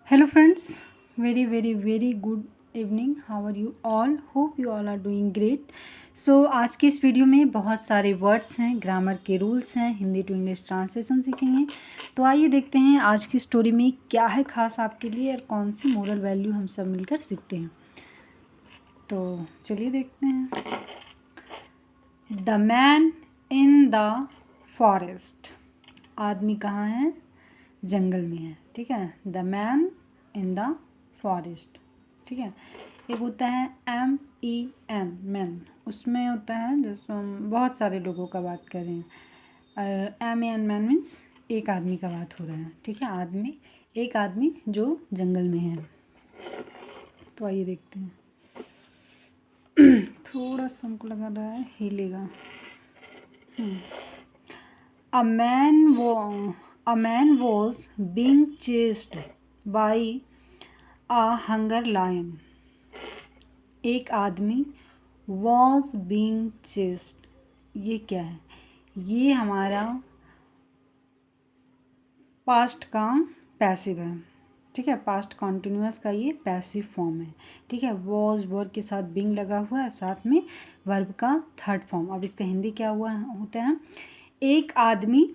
Hello friends, very good evening. How are you all? Hope you all are doing great. आज की इस video में बहुत सारे वर्ड्स हैं, ग्रामर के रूल्स हैं, हिंदी टू इंग्लिश ट्रांसलेशन सीखेंगे। तो आइए देखते हैं आज की स्टोरी में क्या है खास आपके लिए और कौन सी मोरल वैल्यू हम सब मिलकर सीखते हैं। तो चलिए देखते हैं। The man in the forest. आदमी कहाँ है? जंगल में है। ठीक है, the man in the forest. ठीक है, एक होता है MEN मैन, उसमें होता है जैसे हम बहुत सारे लोगों का बात कर रहे हैं। MEN मैन मीन्स एक आदमी का बात हो रहा है। ठीक है, एक आदमी जो जंगल में है। तो आइए देखते हैं। थोड़ा सा हमको लगा रहा है हिलेगा। A man was being chased by a hunger lion. एक आदमी was being chased, ये क्या है? ये हमारा पास्ट का पैसिव है। ठीक है, पास्ट कॉन्टिन्यूअस का ये पैसिव फॉर्म है। ठीक है, was वर्ब के साथ being लगा हुआ है, साथ में वर्ब का थर्ड फॉर्म। अब इसका हिंदी क्या होता है? एक आदमी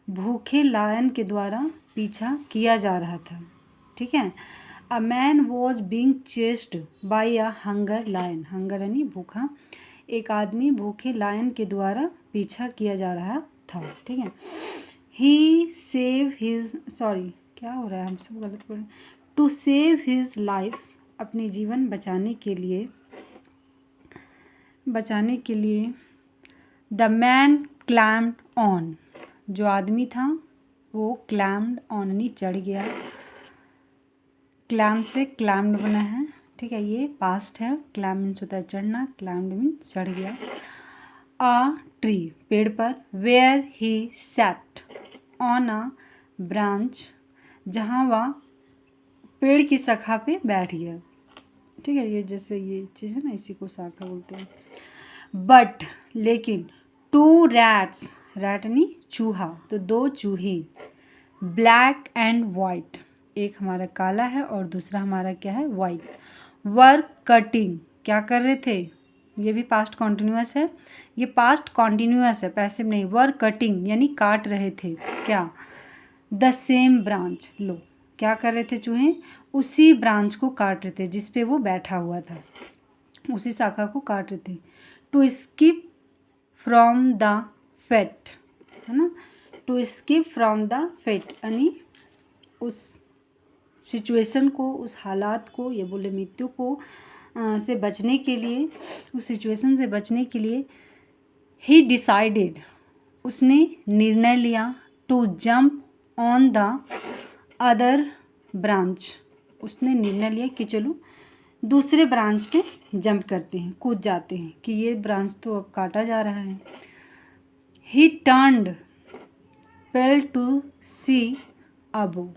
भूखे लायन के द्वारा पीछा किया जा रहा था। ठीक है, a man was being chased by a hunger lion. Hunger यानी भूखा। एक आदमी भूखे लायन के द्वारा पीछा किया जा रहा था। ठीक है, ही सेव हिज क्या हो रहा है? हम सब गलत बोल। टू सेव हिज लाइफ, अपने जीवन बचाने के लिए द मैन क्लाइम्ड ऑन। जो आदमी था वो क्लाइम्ड ऑन यानी चढ़ गया। क्लाइम से क्लाइम्ड बना है। ठीक है, ये पास्ट है। क्लाइम मीन्स होता है चढ़ना, क्लाइम्ड मीन्स चढ़ गया। अ ट्री, पेड़ पर। Where he sat on a branch, जहाँ वह पेड़ की शाखा पे बैठ गया। ठीक है, ये जैसे ये चीज़ है ना, इसी को शाखा बोलते हैं। बट लेकिन टू रैट्स, रैट यानी चूहा, तो दो चूहे, ब्लैक एंड वाइट, एक हमारा काला है और दूसरा हमारा क्या है? वाइट, वर कटिंग, क्या कर रहे थे? ये भी पास्ट कॉन्टिन्यूअस है। ये पास्ट कॉन्टिन्यूअस है, पैसिव नहीं। वर कटिंग यानी काट रहे थे। क्या? The same branch. लो, क्या कर रहे थे चूहे? उसी ब्रांच को काट रहे थे जिस पे वो बैठा हुआ था, उसी शाखा को काट रहे थे। To skip from the fate, है ना? To skip from the fate यानी उस सिचुएशन को, उस हालात को, ये बोले मृत्यु को से बचने के लिए, उस सिचुएशन से बचने के लिए ही डिसाइडेड, उसने निर्णय लिया। To jump on the other branch, उसने निर्णय लिया कि चलो दूसरे ब्रांच पे जंप करते हैं, कूद जाते हैं, कि ये ब्रांच तो अब काटा जा रहा है। ही टर्न्ड पेल टू सी अबो,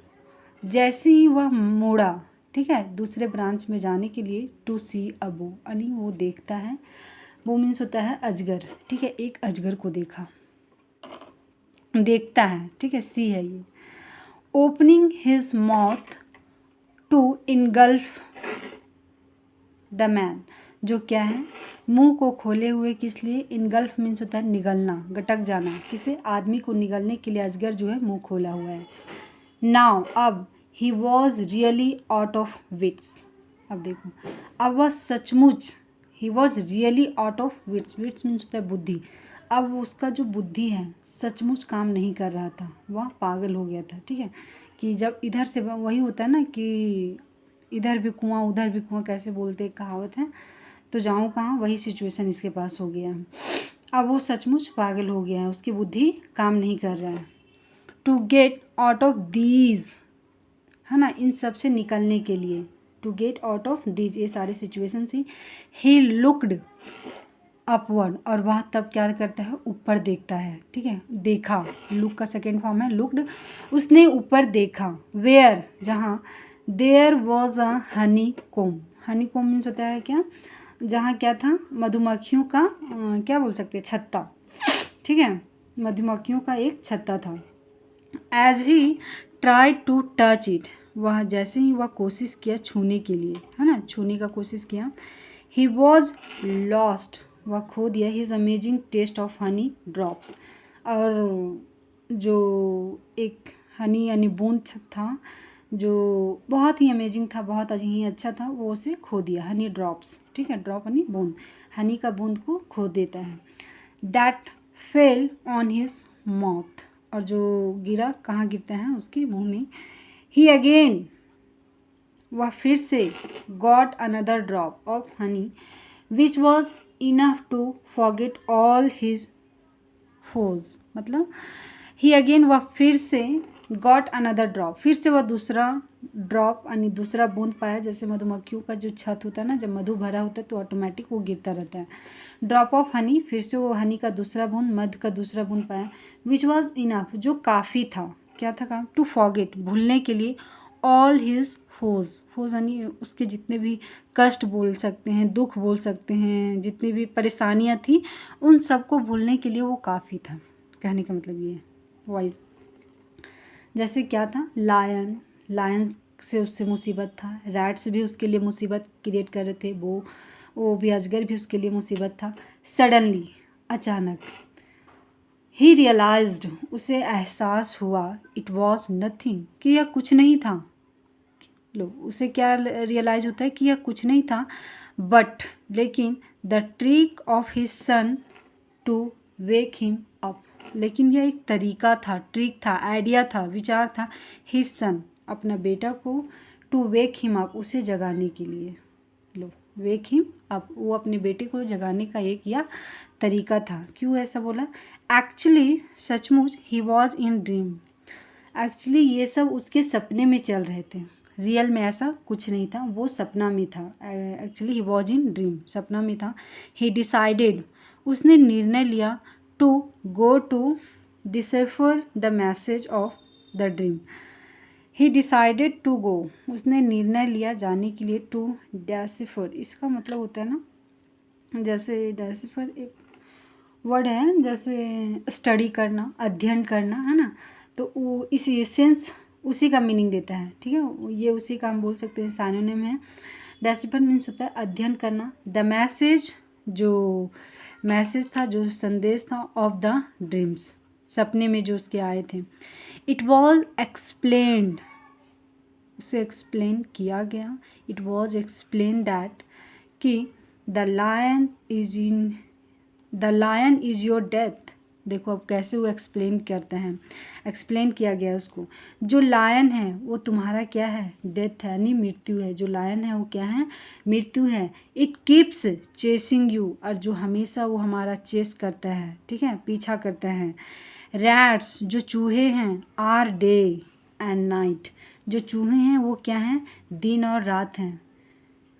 जैसे ही वह मुड़ा, ठीक है, दूसरे ब्रांच में जाने के लिए, टू सी अबो यानी वो देखता है। वो मीन्स होता है अजगर। ठीक है, एक अजगर को देखता है। ठीक है, सी है ये। Opening his mouth to engulf the man, जो क्या है? मुंह को खोले हुए, किस लिए? इनगल्फ मीन्स होता है निगलना, गटक जाना। किसे? आदमी को निगलने के लिए अजगर जो है मुंह खोला हुआ है। नाउ, अब, he was really out of wits. अब देखो, अब वह सचमुच, he was really out of wits. Wits means होता है बुद्धि। अब उसका जो बुद्धि है सचमुच काम नहीं कर रहा था, वह पागल हो गया था। ठीक है, कि जब इधर से वही होता है ना कि इधर भी कुआं उधर भी कुआं, कैसे बोलते एक कहावत है, तो जाऊँ कहाँ, वही सिचुएशन इसके पास हो गया। अब वो सचमुच पागल हो गया है, उसकी बुद्धि काम नहीं कर रहा है। To get out of these, है ना, इन सब से निकलने के लिए। To get out of these, ये सारी सिचुएशन थी। ही लुक्ड अपवर्ड, और वह तब क्या करता है? ऊपर देखता है। ठीक है, देखा, लुक का सेकेंड फॉर्म है लुक्ड। उसने ऊपर देखा। वेयर, जहाँ। There was a honeycomb. Honeycomb means होता है क्या? जहाँ क्या था? मधुमक्खियों का क्या बोल सकते हैं? छत्ता। ठीक है, मधुमक्खियों का एक छत्ता था। As he try to touch it, वह जैसे ही वह कोशिश किया छूने के लिए, है ना, छूने का कोशिश किया, ही वॉज लॉस्ट, वह खो दिया his amazing taste of honey drops, और जो एक हनी यानी बूंद था जो बहुत ही अमेजिंग था, बहुत ही अच्छा था, वो उसे खो दिया, हनी ड्रॉप्स, ठीक है, ड्रॉप हनी बूंद, हनी का बूंद को खो देता है। That fell on his mouth, और जो गिरा कहाँ गिरता है, उसके मुंह में। ही अगेन, वह फिर से, got another drop of honey which was enough to forget all his foes, मतलब ही अगेन, वह फिर से, गॉट अनदर ड्रॉप, फिर से वह दूसरा ड्रॉप यानी दूसरा बूंद पाया। जैसे मधुमक्खियों का जो छत होता है ना, जब मधु भरा होता है तो ऑटोमेटिक वो गिरता रहता है। ड्रॉप ऑफ हनी, फिर से वो हनी का दूसरा बूंद, मध का दूसरा बूंद पाया। विच वॉज इनफ, जो काफ़ी था, क्या था काम, टू फॉरगेट, भूलने के लिए, ऑल हिज फोज, फोज यानी उसके जितने भी कष्ट बोल सकते हैं, दुख बोल सकते हैं, जितनी भी परेशानियाँ थी, उन सबको भूलने के लिए वो काफ़ी था। कहने का मतलब ये है वाइज। जैसे क्या था, लायन से उससे मुसीबत था, रैट्स भी उसके लिए मुसीबत क्रिएट कर रहे थे, वो भी, अजगर भी उसके लिए मुसीबत था। सडनली, अचानक, ही रियलाइज्ड, उसे एहसास हुआ, इट वॉज नथिंग, कि यह कुछ नहीं था। लो, उसे क्या रियलाइज होता है कि यह कुछ नहीं था, बट, लेकिन, the trick of his son to wake him up, लेकिन यह एक तरीका था, ट्रिक था, आइडिया था, विचार था, हिज सन, अपना बेटा को, टू वेक हिम अप, उसे जगाने के लिए। लो, वेक हिम अप, वो अपने बेटे को जगाने का एक या तरीका था। क्यों ऐसा बोला? एक्चुअली, सचमुच, he was in dream, actually ये सब उसके सपने में चल रहे थे, रियल में ऐसा कुछ नहीं था, वो सपना में था। Actually he was in dream, सपना में था। ही डिसाइडेड, उसने निर्णय लिया, to go to decipher the message of the dream. He decided to go, उसने निर्णय लिया जाने के लिए, टू डेसिफर, इसका मतलब होता है ना, जैसे डेसिफर एक वर्ड है, जैसे स्टडी करना, अध्ययन करना, है ना, तो वो इसी सेंस उसी का मीनिंग देता है, ठीक है, ये उसी का हम बोल सकते हैं, साइनोनिम है। डेसिफर मीन्स होता है अध्ययन करना। द मैसेज, जो मैसेज था, जो संदेश था, ऑफ द ड्रीम्स, सपने में जो उसके आए थे। इट वॉज एक्सप्लेन्ड, उसे एक्सप्लेन किया गया। इट वॉज एक्सप्लेन दैट, कि the lion is your death. देखो अब कैसे वो एक्सप्लेन करते हैं, एक्सप्लेन किया गया उसको, जो लायन है वो तुम्हारा क्या है, डेथ है, यानी मृत्यु है। जो लायन है वो क्या है, मृत्यु है। इट कीप्स चेसिंग यू, और जो हमेशा वो हमारा चेस करता है, ठीक है, पीछा करता है। रैट्स, जो चूहे हैं, आर डे एंड नाइट, जो चूहे हैं वो क्या हैं, दिन और रात हैं।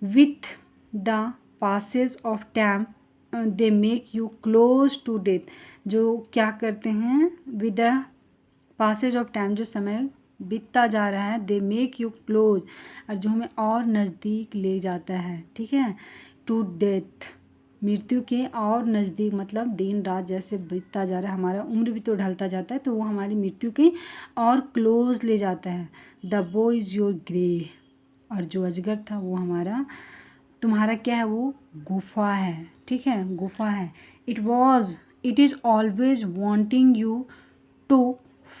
With the passage of time they make you close to death, जो क्या करते हैं, with the passage of time, जो समय बीतता जा रहा है, दे मेक यू क्लोज, और जो हमें और नज़दीक ले जाता है, ठीक है, टू डेथ, मृत्यु के और नज़दीक, मतलब दिन रात जैसे बीतता जा रहा है, हमारा उम्र भी तो ढलता जाता है, तो वो हमारी मृत्यु के और क्लोज ले जाता है। द बो इज़ योर ग्रे, और जो अजगर था वो हमारा, तुम्हारा क्या है, वो गुफा है, ठीक है, गुफा है। It is always wanting you to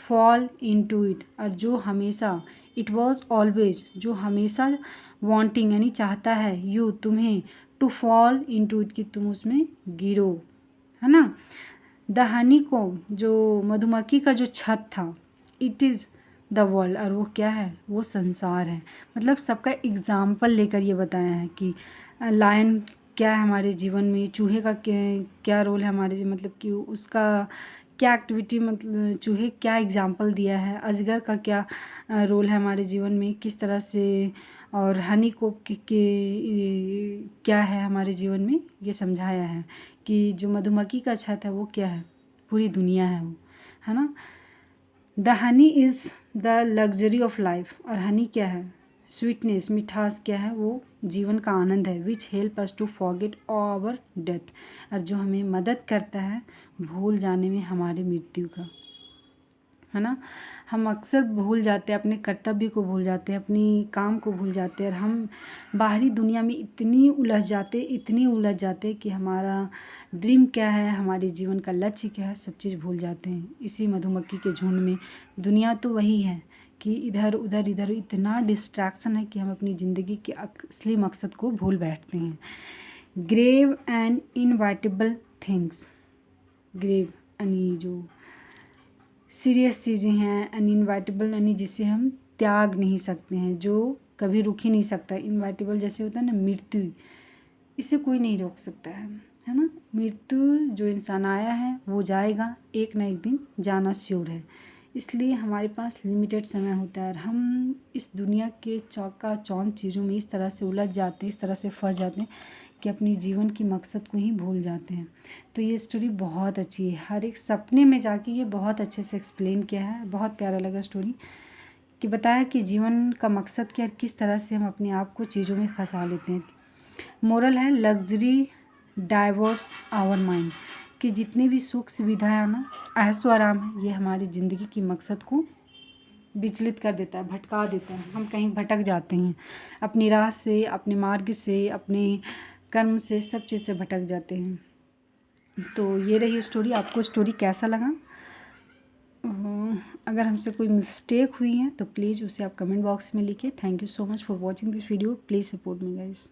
fall into it, और जो हमेशा, इट वॉज ऑलवेज, जो हमेशा, वॉन्टिंग यानी चाहता है, यू तुम्हें, to fall into it, कि तुम उसमें गिरो, है ना। द हनी को, जो मधुमक्खी का जो छत था, इट इज़ द वर्ल्ड, और वो क्या है, वो संसार है। मतलब सबका एग्जाम्पल लेकर ये बताया है कि लायन क्या है हमारे जीवन में, चूहे का क्या रोल है हमारे, मतलब कि उसका क्या एक्टिविटी, मतलब चूहे क्या एग्जाम्पल दिया है, अजगर का क्या रोल है हमारे जीवन में, किस तरह से, और हनी कोप के क्या है हमारे जीवन में, ये समझाया है कि जो मधुमक्खी का छत है वो क्या है, पूरी दुनिया है वो, है ना। The honey is the luxury of life, और हनी क्या है, स्वीटनेस, मिठास क्या है, वो जीवन का आनंद है। Which help us to forget our death, और जो हमें मदद करता है भूल जाने में हमारे मृत्यु का। है ना। हम अक्सर भूल जाते हैं, अपने कर्तव्य को भूल जाते हैं, अपनी काम को भूल जाते हैं, और हम बाहरी दुनिया में इतनी उलझ जाते कि हमारा ड्रीम क्या है, हमारे जीवन का लक्ष्य क्या है, सब चीज़ भूल जाते हैं इसी मधुमक्खी के झुंड में। दुनिया तो वही है कि इधर उधर इतना डिस्ट्रैक्शन है कि हम अपनी ज़िंदगी के असली मकसद को भूल बैठते हैं। Grave and inevitable things, grave यानी जो सीरियस चीज़ें हैं, अनइनवाइटेबल यानी जिसे हम त्याग नहीं सकते हैं, जो कभी रुक ही नहीं सकता। इनवाइटेबल जैसे होता है ना मृत्यु, इसे कोई नहीं रोक सकता है ना। मृत्यु जो इंसान आया है वो जाएगा, एक ना एक दिन जाना श्योर है। इसलिए हमारे पास लिमिटेड समय होता है और हम इस दुनिया के चौका-चौंध चीज़ों में इस तरह से उलझ जाते हैं, इस तरह से फंस जाते हैं कि अपनी जीवन की मकसद को ही भूल जाते हैं। तो ये स्टोरी बहुत अच्छी है, हर एक सपने में जाके ये बहुत अच्छे से एक्सप्लेन किया है। बहुत प्यारा लगा स्टोरी कि बताया कि जीवन का मकसद क्या है, किस तरह से हम अपने आप को चीज़ों में फंसा लेते हैं। मोरल है लग्जरी डाइवर्ट्स आवर माइंड, कि जितनी भी सुख सुविधाएं हैं ना, ऐशो आराम है, ये हमारी ज़िंदगी की मकसद को विचलित कर देता है, भटका देता है। हम कहीं भटक जाते हैं अपनी राह से, अपने मार्ग से, अपने कर्म से, सब चीज़ से भटक जाते हैं। तो ये रही स्टोरी। आपको स्टोरी कैसा लगा? अगर हमसे कोई मिस्टेक हुई है तो प्लीज़ उसे आप कमेंट बॉक्स में लिखिए। Thank you so much for watching this video. Please support me guys.